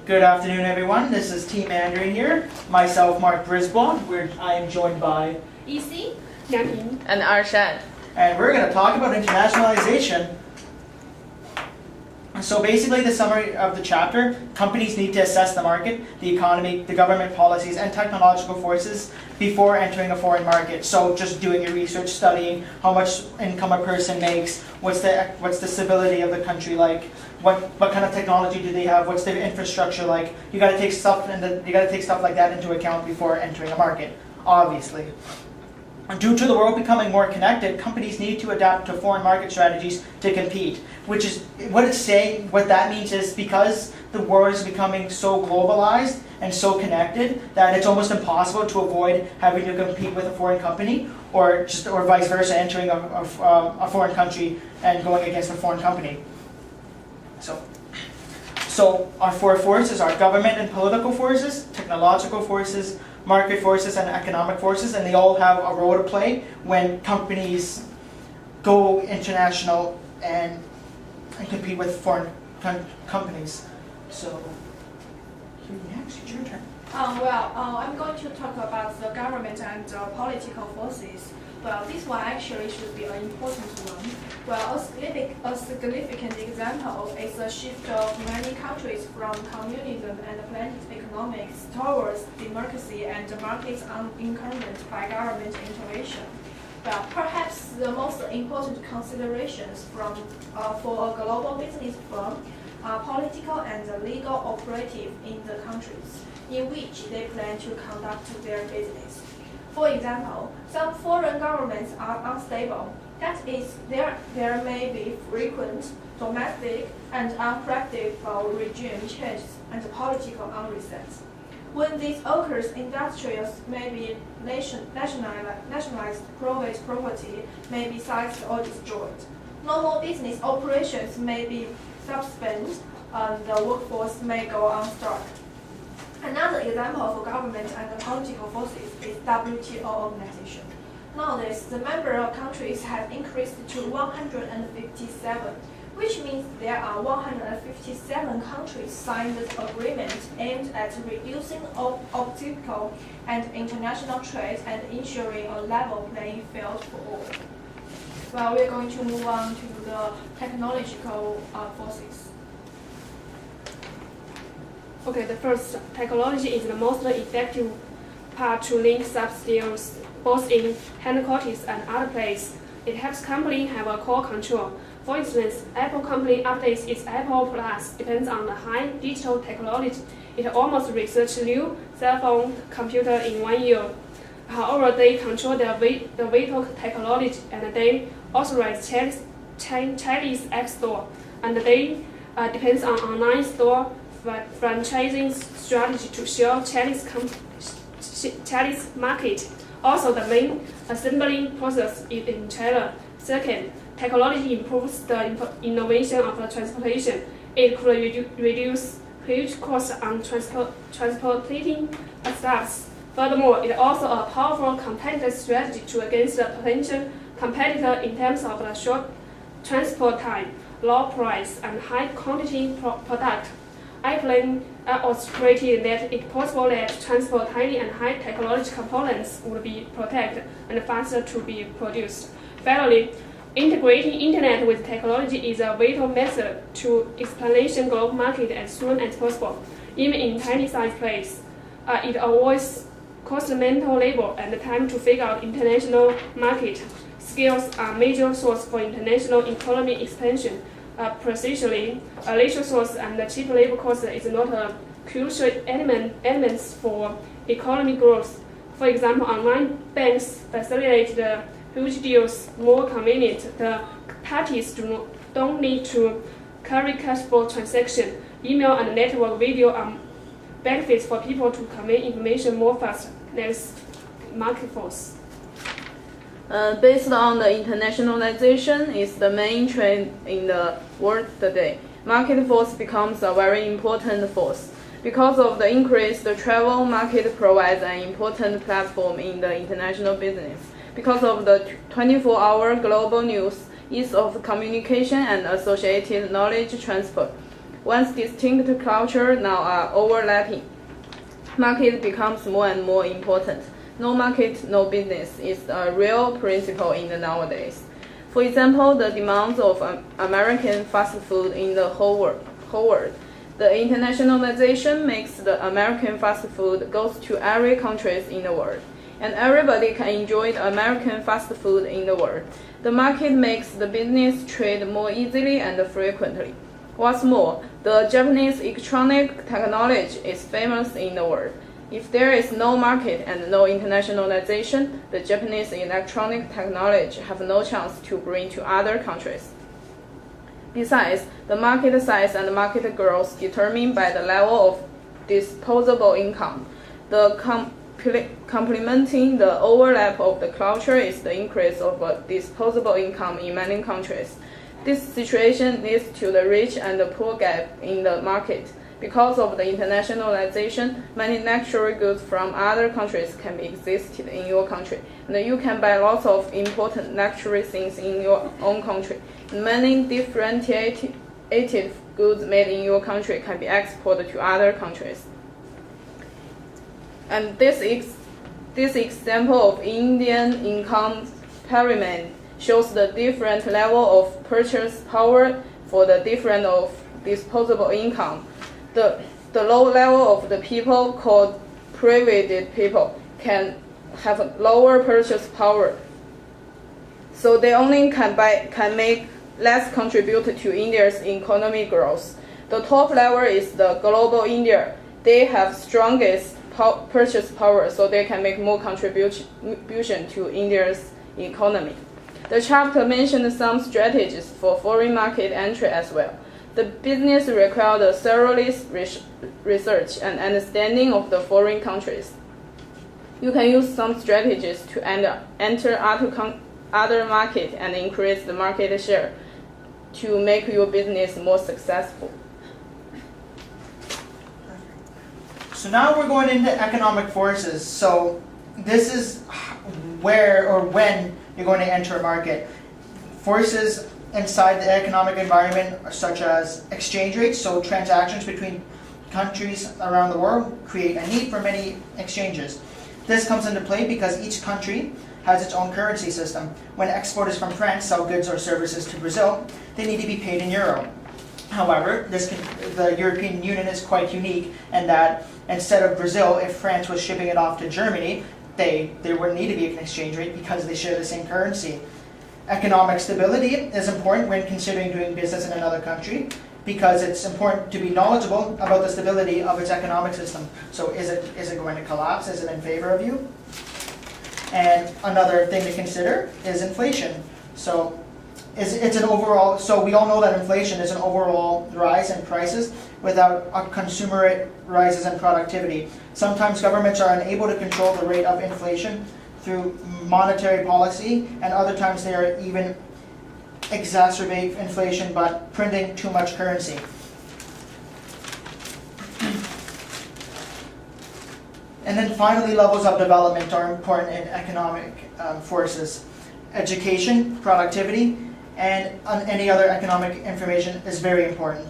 Good afternoon, everyone. This is Team Mandarin here. Myself, Mark Brisbane. I am joined by EC, and Arshan. And we're going to talk about internationalization. So basically, the summary of the chapter: companies need to assess the market, the economy, the government policies, and technological forces before entering a foreign market. So just doing your research, studying how much income a person makes, what's the stability of the country like, what kind of technology do they have, what's their infrastructure like. You got to take stuff like that into account before entering a market, obviously. Due to the world becoming more connected, companies need to adapt to foreign market strategies to compete. Which is what it's saying. What that means is because the world is becoming so globalized and so connected that it's almost impossible to avoid having to compete with a foreign company, or vice versa, entering a foreign country and going against a foreign company. So our four forces are government and political forces, technological forces, market forces, and economic forces, and they all have a role to play when companies go international and compete with foreign companies. So, next, it's your turn. I'm going to talk about the government and political forces. Well, this one actually should be an important one. Well, a significant example is the shift of many countries from communism and planned economics towards democracy and markets unencumbered by government intervention. Well, perhaps the most important considerations for a global business firm are political and legal operative in the countries in which they plan to conduct their business. For example, some foreign governments are unstable. That is, there may be frequent domestic and unpredictable regime changes and political unrest. When this occurs, industries may be nationalized, private property may be seized or destroyed. Normal business operations may be suspended, and the workforce may go on strike. Another example for government and political forces is WTO organization. Nowadays, the number of countries has increased to 157, which means there are 157 countries signed an agreement aimed at reducing obstacles and international trade and ensuring a level playing field for all. Well, we're going to move on to the technological forces. Okay, the first, technology is the most effective part to link subskills, both in headquarters and other places. It helps companies have a core control. For instance, Apple company updates its Apple Plus depends on the high digital technology. It almost researched new cell phone computer in 1 year. However, they control the vital technology and they authorize Chinese App Store, and they depends on online store franchising strategy to serve Chinese market. Also, the main assembling process is in China. Second, technology improves the innovation of the transportation. It could reduce huge costs on transporting staffs. Furthermore, it also a powerful competitive strategy to against the potential competitor in terms of the short transport time, low price, and high quantity product. Airplane illustrated that it's possible that transport tiny and high technology components would be protected and faster to be produced. Finally, integrating internet with technology is a vital method to explanation global market as soon as possible. Even in tiny size place, it avoids cost mental labor and time to figure out international market. Skills are major source for international economy expansion. Precisely, a leisure source and the cheap labor cost is not a crucial elements for economic growth. For example, online banks facilitate the huge deals more convenient. The parties don't need to carry cash for transaction. Email and network video are benefits for people to convey information more fast. Next, market force. Based on the internationalization is the main trend in the world today. Market force becomes a very important force. Because of the increase, the travel market provides an important platform in the international business. Because of the 24-hour global news, ease of communication and associated knowledge transfer, once distinct culture now are overlapping. Market becomes more and more important. No market, no business is a real principle in the nowadays. For example, the demands of American fast food in the whole world. The internationalization makes the American fast food goes to every country in the world, and everybody can enjoy the American fast food in the world. The market makes the business trade more easily and frequently. What's more, the Japanese electronic technology is famous in the world. If there is no market and no internationalization, the Japanese electronic technology have no chance to bring to other countries. Besides, the market size and market growth determined by the level of disposable income. The complementing the overlap of the culture is the increase of disposable income in many countries. This situation leads to the rich and the poor gap in the market. Because of the internationalization, many luxury goods from other countries can be existed in your country, and you can buy lots of important luxury things in your own country. Many differentiated goods made in your country can be exported to other countries. And this example of Indian income pyramid shows the different level of purchase power for the different of disposable income. The low level of the people called privileged people can have lower purchase power, so they only can make less contribute to India's economic growth. The top level is the global India. They have strongest purchase power, so they can make more contribution to India's economy. The chapter mentioned some strategies for foreign market entry as well. The business required a thorough research and understanding of the foreign countries. You can use some strategies to enter other market and increase the market share to make your business more successful. So now we're going into economic forces. So this is where or when you're going to enter a market. Forces inside the economic environment such as exchange rates, so transactions between countries around the world create a need for many exchanges. This comes into play because each country has its own currency system. When exporters from France sell goods or services to Brazil, they need to be paid in euro. However, the European Union is quite unique in that instead of Brazil, if France was shipping it off to Germany, there wouldn't need to be an exchange rate because they share the same currency. Economic stability is important when considering doing business in another country because it's important to be knowledgeable about the stability of its economic system. So is it going to collapse? Is it in favor of you? And another thing to consider is inflation. So we all know that inflation is an overall rise in prices without a consumer rises in productivity. Sometimes governments are unable to control the rate of inflation through monetary policy, and other times they are even exacerbate inflation by printing too much currency. And then finally, levels of development are important in economic forces. Education, productivity, and any other economic information is very important.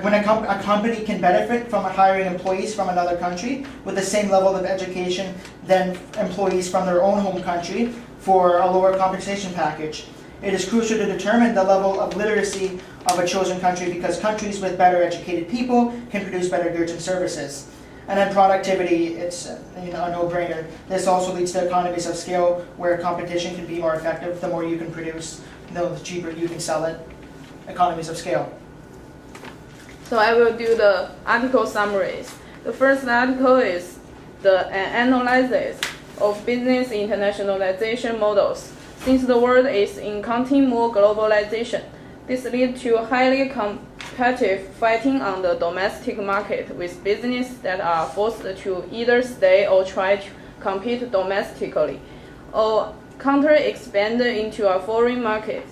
When a company can benefit from hiring employees from another country with the same level of education than employees from their own home country for a lower compensation package. It is crucial to determine the level of literacy of a chosen country because countries with better educated people can produce better goods and services. And then productivity, it's a no-brainer. This also leads to economies of scale where competition can be more effective. The more you can produce, the cheaper you can sell it. Economies of scale. So I will do the article summaries. The first article is the analysis of business internationalization models. Since the world is encountering more globalization, this leads to highly competitive fighting on the domestic market with businesses that are forced to either stay or try to compete domestically or counter-expand into a foreign market.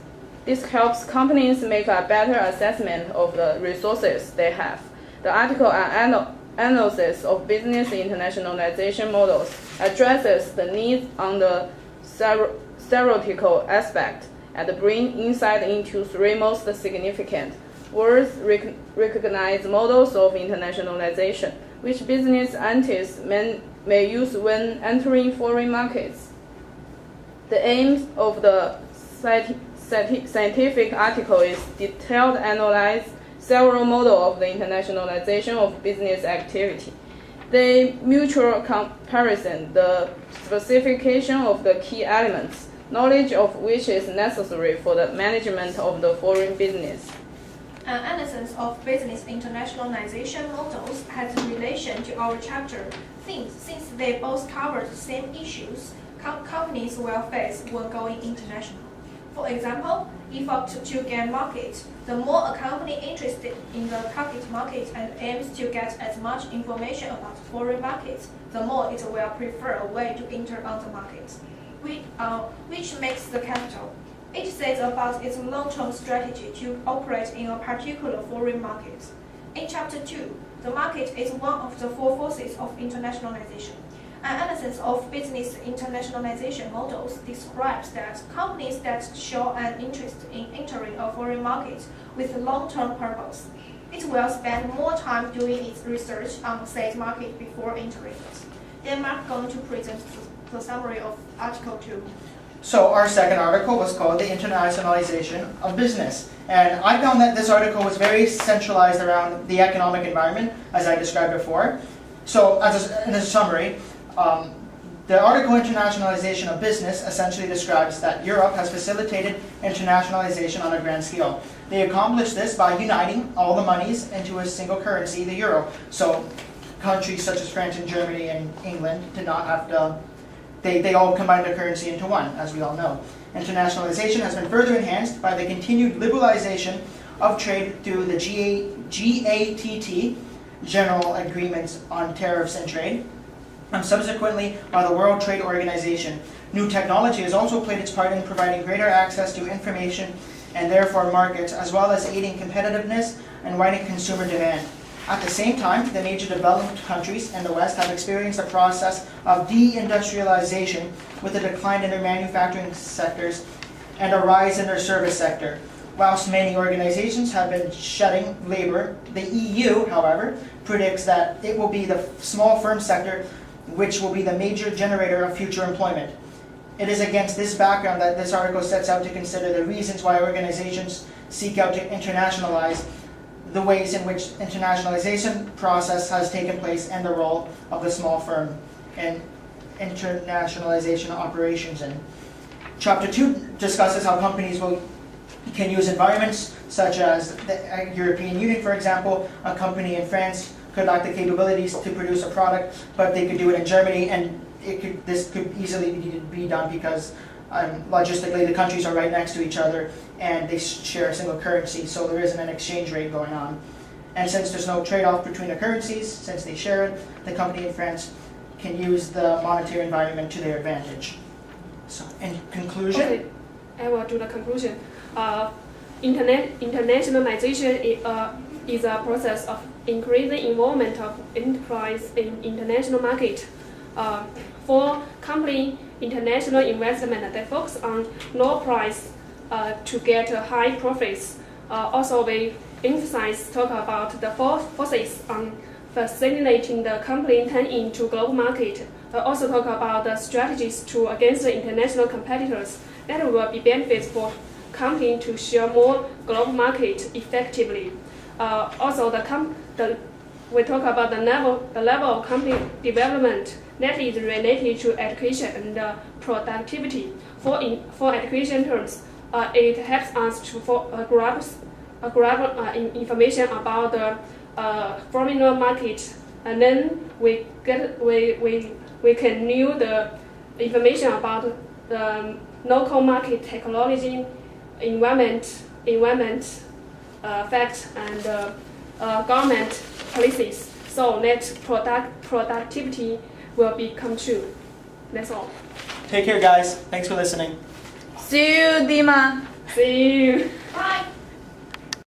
This helps companies make a better assessment of the resources they have. The article on analysis of business internationalization models addresses the needs on the theoretical aspect and bring insight into three most significant world recognized models of internationalization, which business entities may use when entering foreign markets. The aim of the scientific article is detailed analyze several models of the internationalization of business activity. The mutual comparison, the specification of the key elements, knowledge of which is necessary for the management of the foreign business. An analysis of business internationalization models has relation to our chapter. Since they both cover the same issues, companies will face when going international. For example, if up to gain market, the more a company interested in the target market and aims to get as much information about foreign markets, the more it will prefer a way to enter on the market, which makes the capital. It says about its long-term strategy to operate in a particular foreign market. In Chapter 2, the market is one of the four forces of internationalization. An analysis of business internationalization models describes that companies that show an interest in entering a foreign market with a long-term purpose, it will spend more time doing its research on said market before entering it. Then Mark is going to present the summary of Article 2. So our second article was called The Internationalization of Business. And I found that this article was very centralized around the economic environment, as I described before. So in a summary, the article Internationalization of Business essentially describes that Europe has facilitated internationalization on a grand scale. They accomplished this by uniting all the monies into a single currency, the euro. So countries such as France and Germany and England did not have to, they all combined their currency into one, as we all know. Internationalization has been further enhanced by the continued liberalization of trade through the GATT, General Agreements on Tariffs and Trade, and subsequently by the World Trade Organization. New technology has also played its part in providing greater access to information and therefore markets, as well as aiding competitiveness and widening consumer demand. At the same time, the major developed countries in the West have experienced a process of deindustrialization with a decline in their manufacturing sectors and a rise in their service sector. Whilst many organizations have been shedding labor, the EU, however, predicts that it will be the small firm sector which will be the major generator of future employment. It is against this background that this article sets out to consider the reasons why organizations seek out to internationalize, the ways in which internationalization process has taken place, and the role of the small firm in internationalization operations. And Chapter 2 discusses how companies can use environments such as the European Union, for example. A company in France could lack the capabilities to produce a product, but they could do it in Germany, and this could easily be done because logistically the countries are right next to each other and they share a single currency, so there isn't an exchange rate going on. And since there's no trade-off between the currencies, since they share it, the company in France can use the monetary environment to their advantage. So, in conclusion... Okay, I will do the conclusion. Internationalization is a process of increasing involvement of enterprise in international market. For company international investment, they focus on low price to get high profits. Also, we talk about the four forces on facilitating the company entering into global market. Also talk about the strategies against the international competitors that will be benefits for company to share more global market effectively. Also, we talk about the level of company development that is related to education and productivity. For education terms, it helps us to grab information about the foreign market, and then we can know the information about the local market technology, environment facts, and government policies, so that productivity will become true. That's all. Take care, guys. Thanks for listening. See you, Dima. See you. Bye!